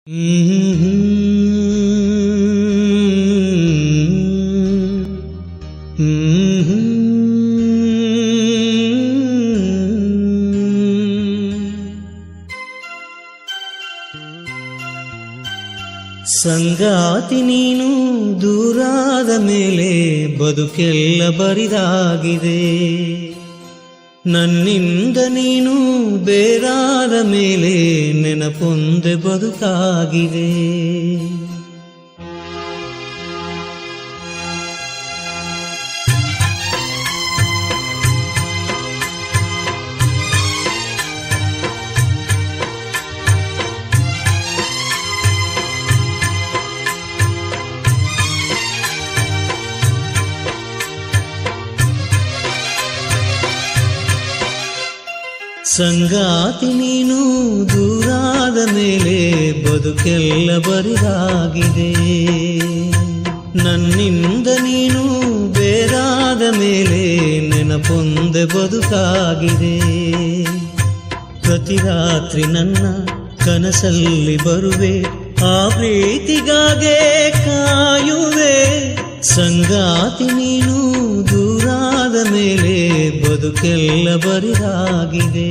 ಸಂಗಾತಿ ನೀನು ದೂರಾದ ಮೇಲೆ ಬದುಕೆಲ್ಲ ಬರಿದಾಗಿದೆ. ನನ್ನಿಂದ ನೀನು ಬೇರಾದ ಮೇಲೆ ನೆನಪೊಂದೆ ಬದುಕಾಗಿದೆ. ಸಂಗಾತಿ ನೀನು ದೂರಾದ ಮೇಲೆ ಬದುಕೆಲ್ಲ ಬರಿದಾಗಿದೆ. ನನ್ನಿಂದ ನೀನು ಬೇರಾದ ಮೇಲೆ ನೆನಪೊಂದೆ ಬದುಕಾಗಿದೆ. ಪ್ರತಿ ರಾತ್ರಿ ನನ್ನ ಕನಸಲ್ಲಿ ಬರುವೆ, ಆ ಪ್ರೀತಿಗಾಗೆ ಕಾಯುವೆ. ಸಂಗಾತಿ ನೀನು ದೂರಾದ ಮೇಲೆ ಬದುಕೆಲ್ಲ ಬರಿದಾಗಿದೆ.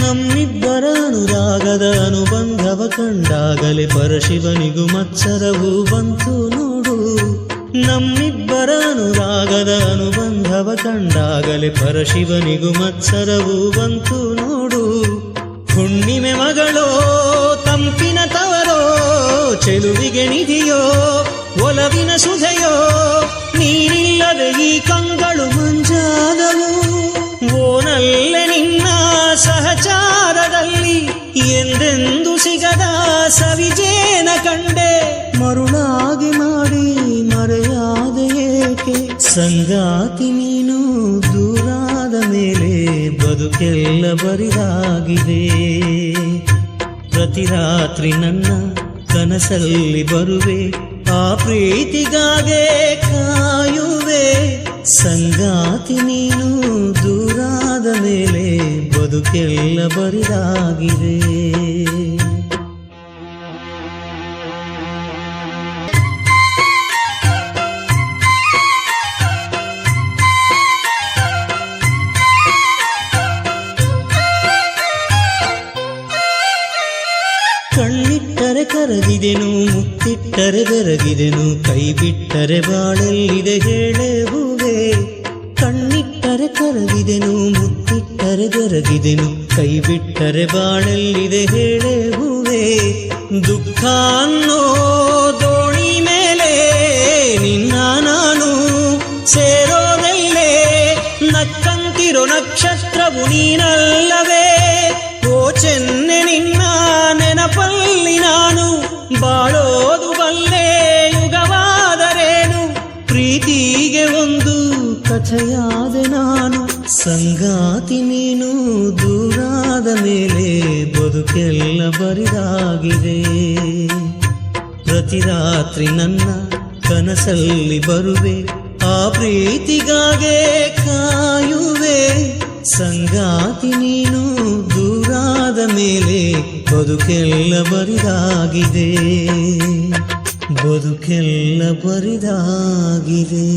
ನಮ್ಮಿಬ್ಬರ ಅನುರಾಗದ ಅನುಬಂಧವ ಕಂಡಾಗಲೇ ಪರಶಿವನಿಗೂ ಮತ್ಸರವು ಬಂತು ನೋಡು. ನಮ್ಮಿಬ್ಬರ ಅನುರಾಗದ ಅನುಬಂಧವ ಕಂಡಾಗಲೇ ಪರಶಿವನಿಗೂ ಮತ್ಸರವು ಬಂತು ನೋಡು. ಹುಣ್ಣಿಮೆ ಮಗಳೋ ತಂಪಿನ ತವರೋ, ಚೆಲುವಿಗೆ ನಿಧಿಯೋ ಒಲವಿನ ಸುಧೆಯೋ, ನೀನಿಲ್ಲದೆ ಈ ಕಂಗಳು ಮಂಜಾದವು. ಓನಲ್ಲೆ ನಿನ್ನ ಸಹಚಾರದಲ್ಲಿ ಎಂದೆಂದು ಸಿಗದ ಸವಿಜೇನ ಕಂಡೆ. ಮರುಳಾಗಿ ಮಾಡಿ ಮರೆಯಾದ ಏಕೆ? ಸಂಗಾತಿ ನೀನು ದೂರಾದ ಮೇಲೆ ಬದುಕೆಲ್ಲ ಬರಿದಾಗಿದೆ. ಪ್ರತಿ ರಾತ್ರಿ ನನ್ನ ಕನಸಲ್ಲಿ ಬರುವೆ, ಆ ಪ್ರೀತಿಗಾಗೆ ಕಾಯುವೆ. ಸಂಗಾತಿ ನೀನು ದೂರಾದ ಮೇಲೆ ಬದುಕೆಲ್ಲ ಬರಿದಾಗಿದೆ. ಕಣ್ಣಿಟ್ಟರೆ ಕರಗಿದೆನು, ಮುತ್ತಿಟ್ಟರೆ ಬೆರಗಿದೆನು, ಕೈ ಬಿಟ್ಟರೆ ಬಾಳೆಲ್ಲಿದೆ ಹೇಳೆ ಹೂವೆ. ಕಣ್ಣಿಟ್ಟರೆ ಕರಗಿದೆನು, ಮುತ್ತಿಟ್ಟರೆ ಬೆರಗಿದೆನು, ಕೈ ಬಿಟ್ಟರೆ ಬಾಳೆಲ್ಲಿದೆ ಹೇಳೆ ಹೂವೆ. ದುಃಖ ಅನ್ನೋ ದೋಣಿ ಮೇಲೆ ನಿನ್ನ ನಾನು ಸೇರೋದಲ್ಲೇ, ನಕ್ಕಂತಿರೋ ನಕ್ಷತ್ರವು ನೀನಲ್ಲವೇ. ಓ ಚೆನ್ನೆ ನಿನ್ನ ನೆನಪಲ್ಲಿ ನಾನು ಬಾಳೋದು ಬಲ್ಲೆ ಯುಗವಾದರೇನು. ಪ್ರೀತಿಗೆ ಒಂದು ಕಥೆಯಾದೆ ನಾನು. ಸಂಗಾತಿ ನೀನು ದೂರಾದ ಮೇಲೆ ಬದುಕೆಲ್ಲ ಬರಿದಾಗಿದೆ. ಪ್ರತಿ ರಾತ್ರಿ ನನ್ನ ಕನಸಲ್ಲಿ ಬರುವೆ, ಆ ಪ್ರೀತಿಗಾಗೆ ಕಾಯುವೆ. ಸಂಗಾತಿ ನೀನು ದೂರಾದ ಮೇಲೆ ಬದುಕೆಲ್ಲ ಬರಿದಾಗಿದೆ. ಬದುಕೆಲ್ಲ ಬರಿದಾಗಿದೆ.